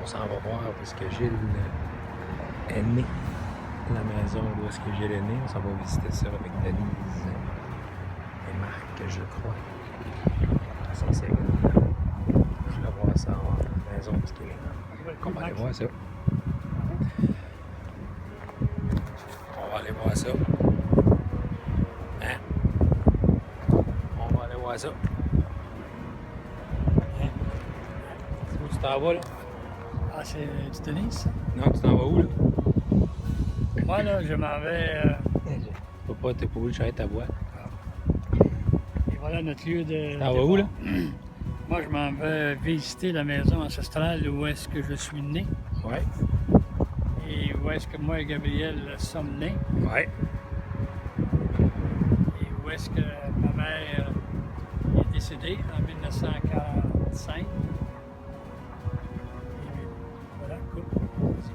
On s'en va voir parce que Gilles est né. La maison où est-ce que Gilles est né. On s'en va visiter ça avec Denise et Marc, je crois. À Saint-Cyril. Je vais voir ça à la maison parce qu'il est là. On va aller voir ça. On va aller voir ça. Hein? On va aller voir ça. Hein? Où tu t'en vas là? Ah, c'est du tennis? Non, tu t'en vas où là? Moi, là, je m'en vais. Tu peux pas, t'es pas obligé de changer ta voix. Et voilà notre lieu de. T'en vas où là? Moi, je m'en vais visiter la maison ancestrale où est-ce que je suis né. Ouais. Et où est-ce que moi et Gabriel sommes nés. Ouais. Et où est-ce que ma mère est décédée en 1945. Et voilà, cool.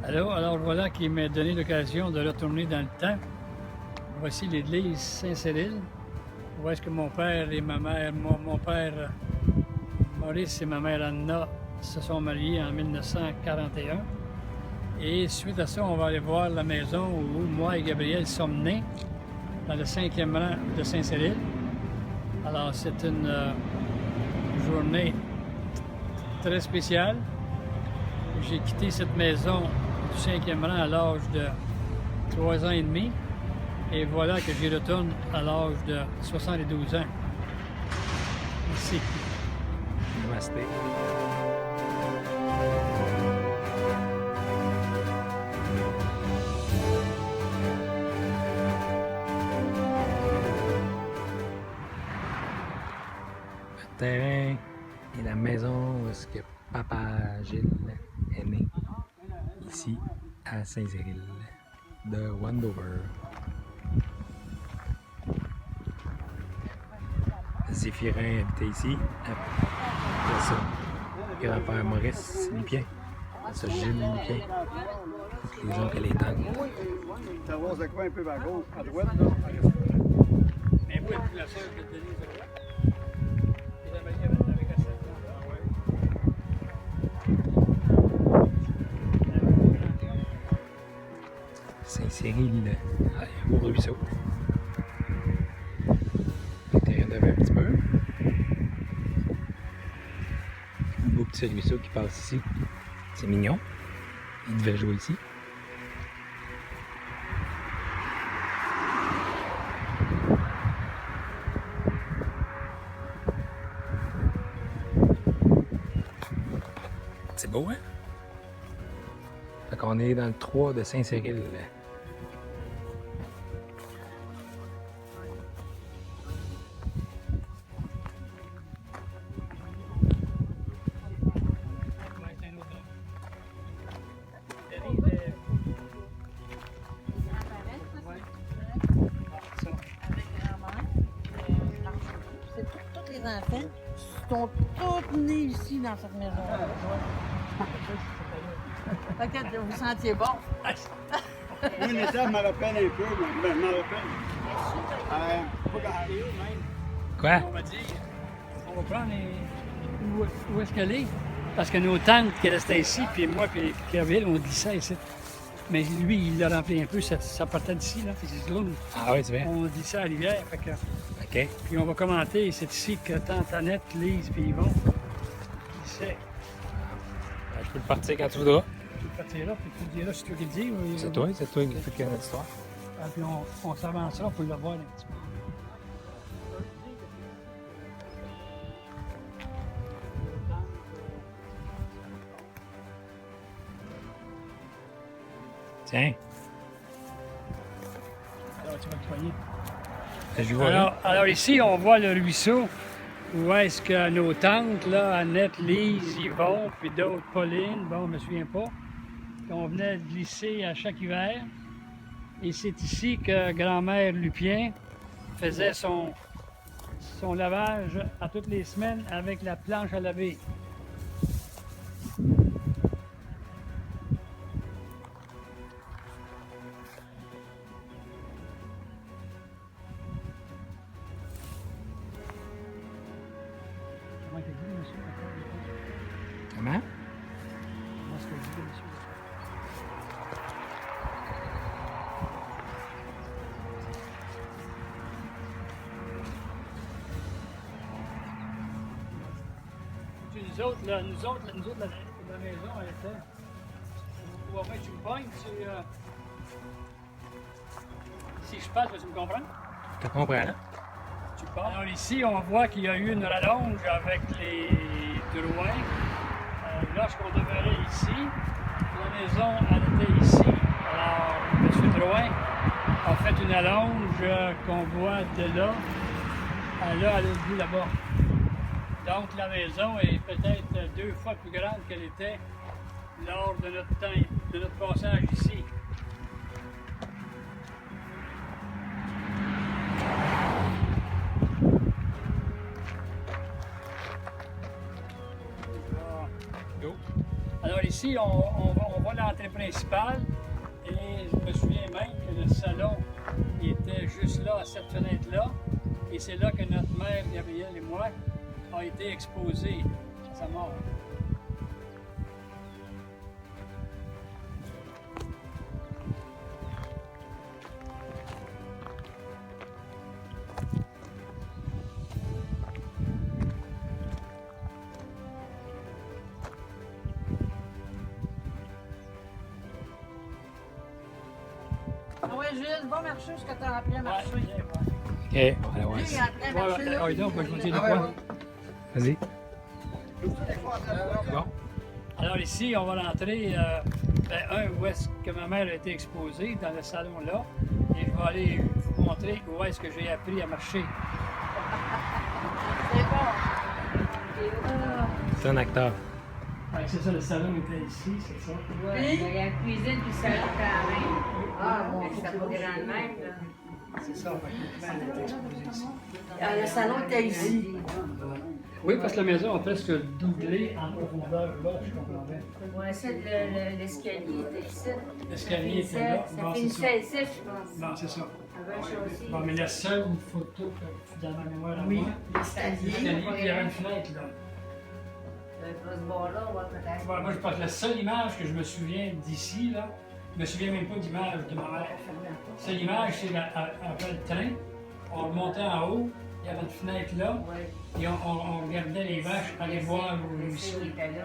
Alors voilà qui m'a donné l'occasion de retourner dans le temps. Voici l'église Saint-Cyril, où est-ce que mon père et ma mère, mon père Maurice et ma mère Anna se sont mariés en 1941. Et suite à ça, on va aller voir la maison où moi et Gabriel sommes nés, dans le 5e rang de Saint-Cyril. Alors c'est une journée très spéciale. J'ai quitté cette maison du 5e rang à l'âge de 3 ans et demi. Et voilà que j'y retourne à l'âge de 72 ans. Ici. Namasté. Le terrain et la maison où est-ce que Papa Gilles est né. Ici, à Saint-Cyril de Wendover. Zéphirin habitait ici. Après ça, grand-père Maurice Lupien. Après ça, Gilles Lupien. Les oncles et les tantes. Ça va, c'est quoi un peu à gauche, à droite, là? Mais vous êtes la sœur de Denise Roy? Et la mariée avec la sœur. Saint-Cyril, au ruisseau. Le terrain devait un petit peu. Un beau petit ruisseau qui passe ici. C'est mignon. Il devait jouer ici. C'est beau, hein? Fait qu'on est dans le 3 de Saint-Cyril. Tous les enfants sont tous nés ici dans cette maison-là. Fait que vous sentiez bon. Oui, mais ça me rappelle un peu, mais je m'en rappelle. Pas grand-chose, même. Quoi? On va dire, on va prendre où est-ce qu'elle est. Parce que nos tantes qui restaient ici, puis moi puis Gabriel, on glissait ici. Mais lui, il l'a rempli un peu, ça partait d'ici, là. Puis c'est drôle. Ah oui, c'est vrai. On glissait à la rivière. Fait que, OK. puis on va commenter, c'est ici que tante Annette, Lise, puis Yvon glissaient. Je peux le partir quand tu voudras. Tu peux partir là, puis tu le diras, c'est toi qui le dis. C'est toi qui fais notre histoire. Ah, puis on s'avancera pour le voir un petit peu. Tiens, Alors, tu vas le poigner. je vois là. Alors ici, on voit le ruisseau où est-ce que nos tantes, là, Annette, Lise, Yvon, puis d'autres, Pauline, bon, je me souviens pas, qu'on venait glisser à chaque hiver. Et c'est ici que grand-mère Lupien faisait son lavage à toutes les semaines avec la planche à laver. Comment que dit, monsieur? Comment? Comment est-ce que la maison, elle était. Tu vas voir, tu me pognes, si je passe, tu me comprends? Tu comprends, hein? Tu parles. Alors ici, on voit qu'il y a eu une rallonge avec les Drouin. Lorsqu'on demeurait ici, la maison, elle était ici. Alors, M. Drouin a fait une allonge qu'on voit de là à là, à l'autre bout là-bas. Donc, la maison est peut-être 2 fois plus grande qu'elle était lors de notre temps, de notre passage ici. Alors ici, on voit l'entrée principale et je me souviens même que le salon était juste là, à cette fenêtre-là. Et c'est là que notre mère, Gabrielle et moi, a été exposés à sa mort. Ah ouais, Gilles, va marcher jusqu'à t'en appeler à marcher. OK, on va la voir. Lui, il a appris à marcher, là. Ah, donc, je vais vous dire de quoi. Vas-y. Bon. Alors ici, on va rentrer, où est-ce que ma mère a été exposée, dans le salon là, et je vais aller vous montrer où est-ce que j'ai appris à marcher. C'est bon. C'est un acteur. C'est ça, le salon était ici, c'est ça. Ouais, il y a la cuisine puis le salon quand même. Ah, bon. C'est pas grand de même, là. C'est ça, ma mère était exposée ici. Ah, le salon était ici. Oui, parce que la maison a presque doublé en profondeur, là, je comprends bien. Ouais, ça, l'escalier était ici. L'escalier était là. Ça Bon, c'est finissait ici, je pense. Non, c'est ça. Avant le chaussée. Bon, mais la seule photo que dans ma mémoire à Oui, moi, l'escalier. l'escalier, puis il y avait une fenêtre, là. Pas ce bord-là, ouais, peut-être. Ouais, moi, je pense que la seule image que je me souviens d'ici, là, je me souviens même pas d'image de ma mère. Seule image, c'est après le train, on remontait en haut, il y avait une fenêtre là, Ouais. et on regardait les vaches aller boire au Le ruisseau. il était là.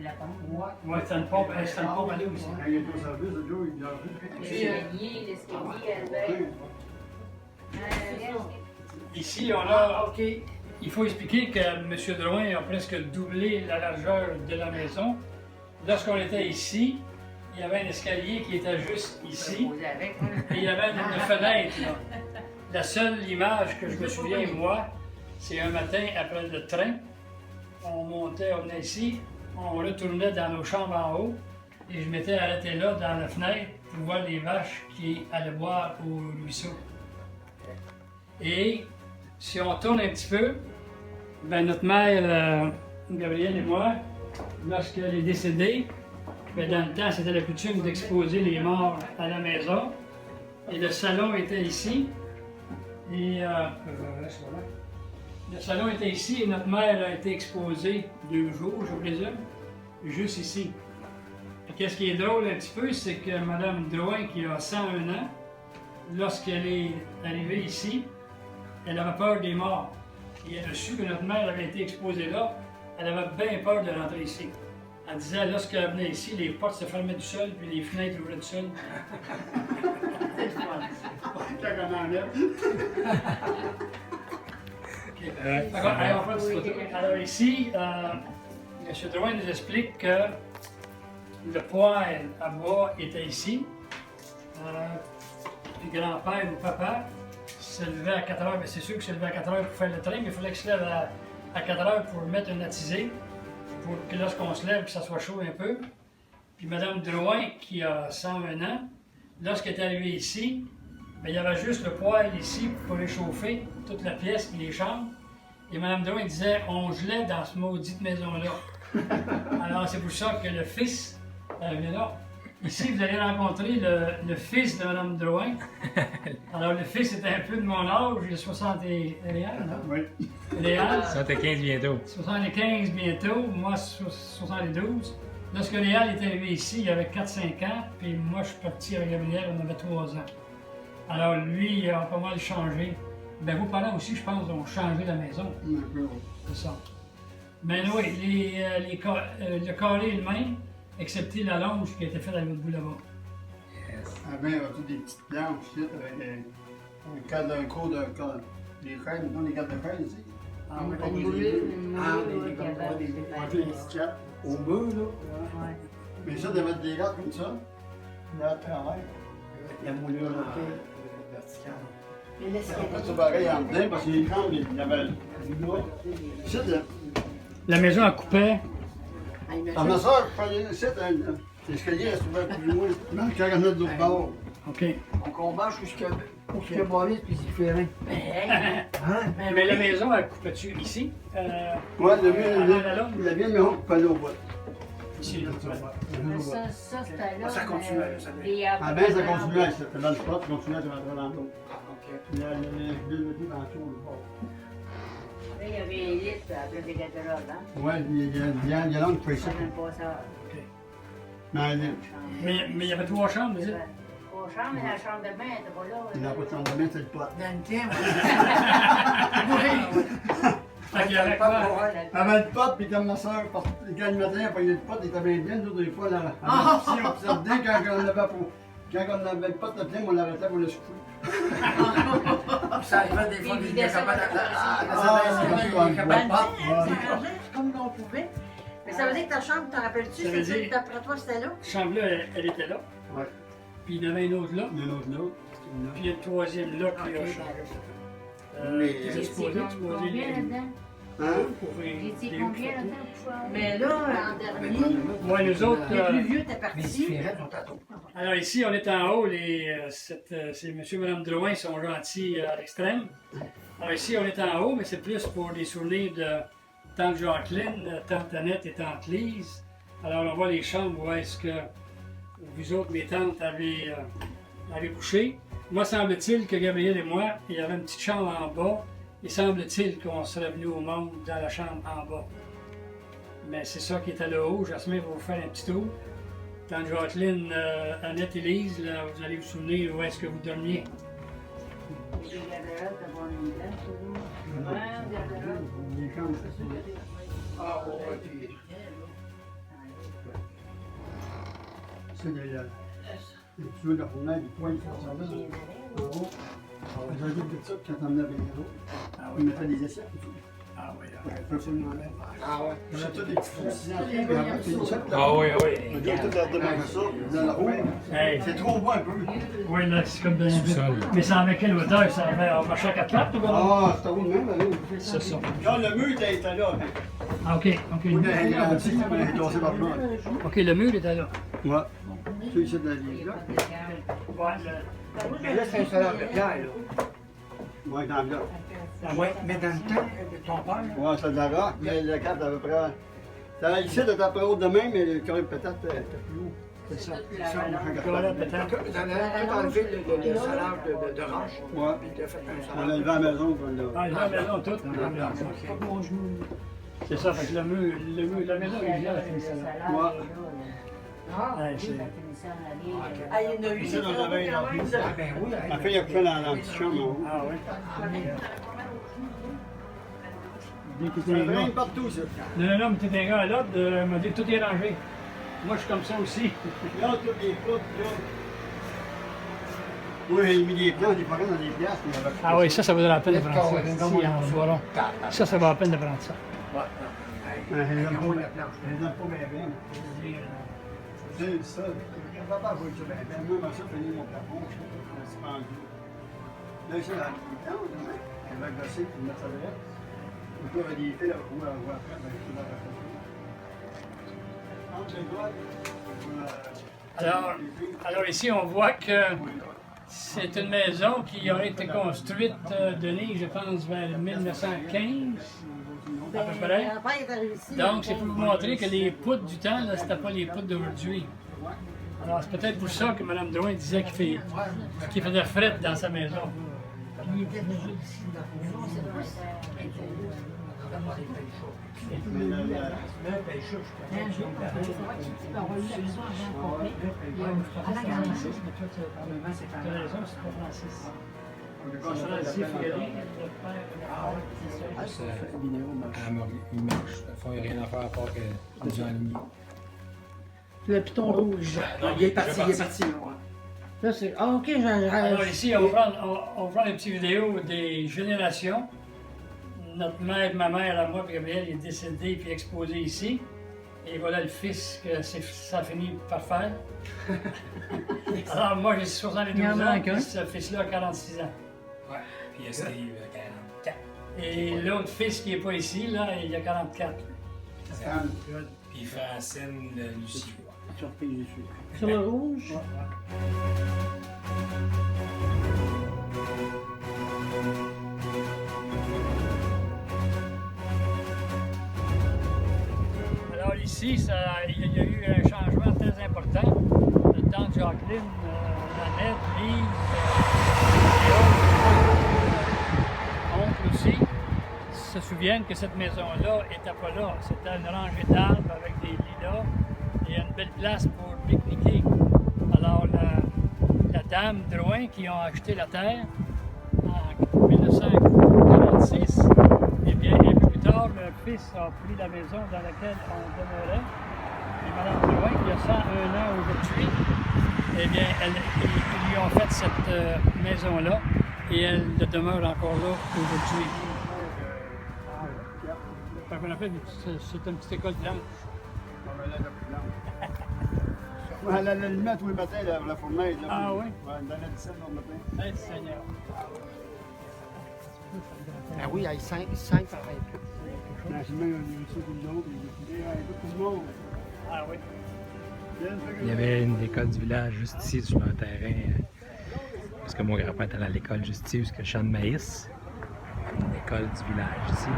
La pompe. Ouais, c'était une pompe, à l'eau aussi. Quand il est au service, le Joe, il a vu. L'escalier, elle Ici, on a. Il faut expliquer que M. Drouin a presque doublé la largeur de la maison. Lorsqu'on était ici, il y avait un escalier qui était juste ici. Et il y avait une fenêtre, là. La seule image que je me souviens, moi, c'est un matin après le train. On montait, on venait ici, on retournait dans nos chambres en haut et je m'étais arrêté là, dans la fenêtre, pour voir les vaches qui allaient boire au ruisseau. Et si on tourne un petit peu, ben notre mère, Gabrielle et moi, lorsqu'elle est décédée, ben dans le temps, c'était la coutume d'exposer les morts à la maison. Et le salon était ici. Et le salon était ici et notre mère a été exposée 2 jours, je présume, juste ici. Qu'est-ce qui est drôle un petit peu, c'est que Mme Drouin, qui a 101 ans, lorsqu'elle est arrivée ici, elle avait peur des morts. Et elle a su que notre mère avait été exposée là, elle avait bien peur de rentrer ici. Elle disait, lorsqu'elle venait ici, les portes se fermaient tout seul, puis les fenêtres ouvraient tout seul. Quand on enlève. Alors ici, M. Drouin nous explique que le poêle à bois était ici. Puis grand-père ou papa se levait à 4 heures, mais c'est sûr que se levait à 4 heures pour faire le train, mais il fallait qu'il se lève à 4 heures pour mettre une attisée, pour que lorsqu'on se lève, que ça soit chaud un peu. Puis Mme Drouin, qui a 101 ans, lorsqu'elle est arrivée ici, bien, il y avait juste le poêle ici pour réchauffer toute la pièce et les chambres. Et Mme Drouin disait, on gelait dans cette maudite maison-là. Alors c'est pour ça que le fils, vient là. Ici, vous allez rencontrer le fils de Mme Drouin. Alors le fils était un peu de mon âge, il a 60 et... Réal, non? Oui. Réal, 75 bientôt. 75 bientôt, moi 72. Lorsque Réal est arrivé ici, il avait 4-5 ans, puis moi je suis parti avec Gabrielle, on avait 3 ans. Alors lui, il a pas mal changé. Ben vos parents aussi, je pense, ont changé la maison. C'est ça. Mais oui, le carré est le même, excepté la longe qui a été faite avec le bout là-bas. Yes. Ah ben, il y a toutes des petites planches ici, avec un cadre d'un cours de cadre. Les chaînes, non, les cadres de chaînes ici. Ah oui, Une moulure, des capable de des petites chattes au mur, là. Ouais. Mais ça, de mettre des gars comme ça, là, à travers, la moulure, là, verticale. Mais l'escalier. C'est pareil en dedans, parce que les chambres, il y avait ici, La maison, elle coupait. à ma soeur, je parlais ici, l'escalier, elle se trouvait plus loin, dans le 40 mètres d'autre bord. OK. On combat jusqu'à Boris puis il fait rien. Mais la maison, elle coupait-tu ici? Ouais, le la vieille maison, il fallait au bout. Ici, là. Mais ça, c'était là. Ça continuait, ça mais- et Ah ben, ça continuait, c'était dans le spot, ça continuait, ça rentrait dans l'eau. Il y a deux métiers dans le tour, Là, il y avait une liste après des garde-robes, hein. ouais, il y a l'angle qui fait ça. Ça même pas ça. Mais Mais il y avait 3 chambres, vous dites? Aux chambres, mais la chambre de bain, elle était pas là. il n'y a pas de chambre de bain, c'est le pot. Dans le temps, Fait qu'il y avait quoi? Avant le pot, puis comme ma soeur, quand le matin, elle prenait le pot, il était bien bien, nous, des fois, là, si on observait quand on avait pour. Quand on avait le pot de plein, on l'arrêtait pour le secouer. ça arrivait des fois Puis, qu'il était capable de s'arrangeait comme on pouvait. Mais ça veut dire que ta chambre, t'en rappelles-tu? Ça veut C'est dire- d'après toi, c'était là? Cette chambre-là, elle était là. Ouais. Puis il y en avait une autre là. Il y en a un autre, Puis il y a une troisième là qui a changé. Mais- Qui est supposé Combien là-dedans? Hein? pour faire J'ai dit des combien photos. là-dedans pour pouvoir- Mais là, en dernier, Ouais, nous autres, les plus vieux étaient partis. alors ici, on est en haut, c'est monsieur et madame Drouin sont gentils à l'extrême. Alors ici, on est en haut, mais c'est plus pour des souvenirs de tante Jacqueline, tante Annette et tante Lise. Alors on voit les chambres où est-ce que vous autres, mes tantes, avaient couché. Moi, semble-t-il que Gabriel et moi, il y avait une petite chambre en bas. Et semble-t-il qu'on serait venu au monde dans la chambre en bas. Mais c'est ça qui était là haut. Jasmin va vous faire un petit tour. Tante Jacqueline, Annette et Lise, là, vous allez vous souvenir où est-ce que vous dormiez. Des garde-robes, t'as pas mis là, toujours. Ouais, garde-robe. Les chambres, c'est Ah, ouais, puis. ça, il y a les tuyaux de la fenêtre, les points qui sont là. En haut. J'avais dit tout ça, quand on avait les autres, on mettait des assiettes et tout. Ah oui, Ah ouais. J'avais tous des petits fous. Ah Ah oui, oui. On dit tout leur demander ça, dans la haut. Hey. C'est trop beau un peu. Oui, là, c'est comme dans Sous-sol. Mais ça avait quelle hauteur? Ça avait on marchait à 4 pattes ou quoi? Ah, c'était haut de même, allez. C'est ça. Quand le mur était là, Ah, ok, ok. il était gentil, il était tossé par là. Ok, le mur était là. Ouais. Tu ici de la vie, là. Ouais, Mais là, c'est un salaire de pierre, là. Ouais, dans le bloc. Ouais, mais dans le temps de ton père, là. Ouais, c'est de la roche, mais le cap, à peu près. Ça ici, de ta haut de même, mais le carré peut-être était plus haut. C'est ça. voilà, peut-être. Vous avez tout enlevé le salaire de roche. Ouais. Puis tu as fait un On a salaire. levé à la maison, on l'a. Ah, la maison toute. C'est ça, fait que la maison est là, elle finissait là. Ouais. Ah, Ouais, oui, c'est- ça finissait en arrière. Ah, il y en a eu, Ici, c'est on avait quand même. Ah, ben oui, La fille a couché dans la petite chambre en haut. Ah oui. Dès que Ça t'es avait là. rien partout, ça. Non, mais t'es un gars à l'autre, m'a dit tout est rangé. Moi, je suis comme ça aussi. Là, toutes les potes, là. Oui, il a mis des plans, des parents dans des pièces, mais il avait Ah oui, ça vaudrait la peine de prendre ça. Le Si, en volant. Ça vaut la peine de prendre ça. Elle aime pas bien bien. C'est ça. Papa voit ça bien bien. Moi, ma soeur tenait mon plafond, je suis pendu. Là, ici, dans les temps, elle va gosser pour mettre ça derrière. Donc là, il y avait des fils à rouler à voir après, ben, je suis dans la façon. Entre les doigts, Alors ici, on voit que c'est une maison qui aurait été construite, Denis, je pense, vers 1915, à peu près. Mon père est arrivé ici. Donc, c'est pour vous montrer que les poutres du temps, là, c'était pas les poutres d'aujourd'hui. Alors, c'est peut-être pour ça que Mme Drouin disait qu'il faisait fret dans sa maison. Il était déjà ici dans la maison, c'est vrai. mais là, T'as raison, c'est pas Francis. Ça sera Zéphirine, le père. Ah oui, c'est ça. Juste, Une vidéo, marche. il marche. Dans le fond, il n'y a rien à faire à part que nous enligner. Le piton rouge. Il est parti, il est parti. Ouais. Là, c'est. Ah, ok, Alors ici, on va prendre une petite vidéo des générations. Notre mère, ma mère, à moi, puis Gabriel, est décédé puis exposé ici. Et voilà le fils que ça finit par faire. Alors moi, j'ai 72 Il y en ans, manque un. puis ce fils-là a 46 ans. Ouais. Puis il y a Steve, 44. Et l'autre fils qui n'est pas ici, là, il a 44. Puis Francine, Lucie. Surprise, je suis. Sur le rouge. Alors ici, il y a eu un changement très important. Le temps de Jacqueline, Nanette, Lise, et oncle aussi, se souviennent que cette maison-là n'était pas là. C'était une rangée d'arbres avec des lilas et une belle place pour pique-niquer. Alors la dame Drouin qui ont acheté la terre en 1946, et bien un peu plus tard, le fils a pris la maison dans laquelle on demeurait. Et Mme Drouin, qui a 101 ans aujourd'hui, eh bien, ils lui ont fait cette maison-là et elle demeure encore là aujourd'hui. Fait qu'on appelle, c'est une petite école blanche. Ouais, elle allumait tous les matins la fournaise. Là, Ah puis, oui? Ouais, elle donnait du sel le matin. Hey, Seigneur. Ah oui, il y a 5 pareil. Franchement, il y a eu ça tout le monde, il y a tout le monde. Ah oui. Il y avait une école du village juste ici sur le terrain. Parce que mon grand-père était à l'école juste ici, jusqu'à champ de maïs. Une école du village ici.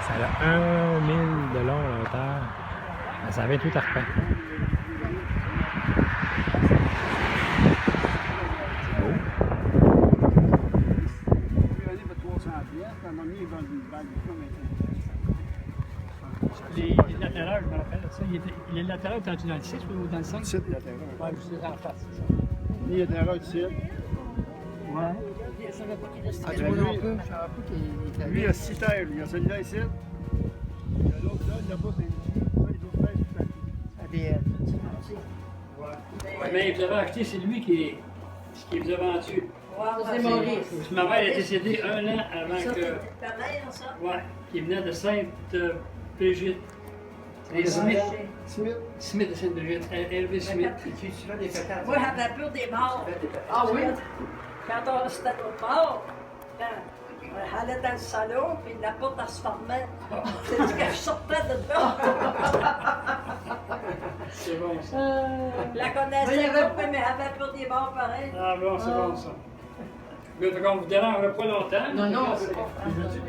Ça a 1 000 de long en hauteur. Mais ça avait tout à repeindre. Les latérales, je me rappelle ça. Les latérales, t'as-tu dans le 6 ou dans le 5? Site latéral. Ouais, juste en face, c'est ça. Ni latéral, site. Ouais. Je savais pas qu'il restait. Ah, tu Mais vois non lui- plus, je savais pas qu'il était Lui, il y a 6 terres. Il y a celui-là ici. Il y a l'autre là, là-bas, c'est les autres terres, c'est ADN. Mais il vous avez acheté, c'est lui qui vous a vendu. C'est Maurice. Parce que ma mère est décédée 1 an avant Ça, que. c'était ta mère, ça? Ouais, qui venait de Sainte-Brigitte. Les Smith. Smith de Sainte-Brigitte. Hervé Smith. Tu fais des fêtes. Moi, j'avais peur des morts. Ah oui? Quand on restait au port, on allait dans le salon, puis la porte, elle se fermait. C'est dit que je sortais de là. C'est bon ça. Je la connaissais pas, mais j'avais peur des morts pareil. Ah bon, c'est bon ça. Mais fait qu'on vous dérangera pas longtemps. Non, non, Je veux dire,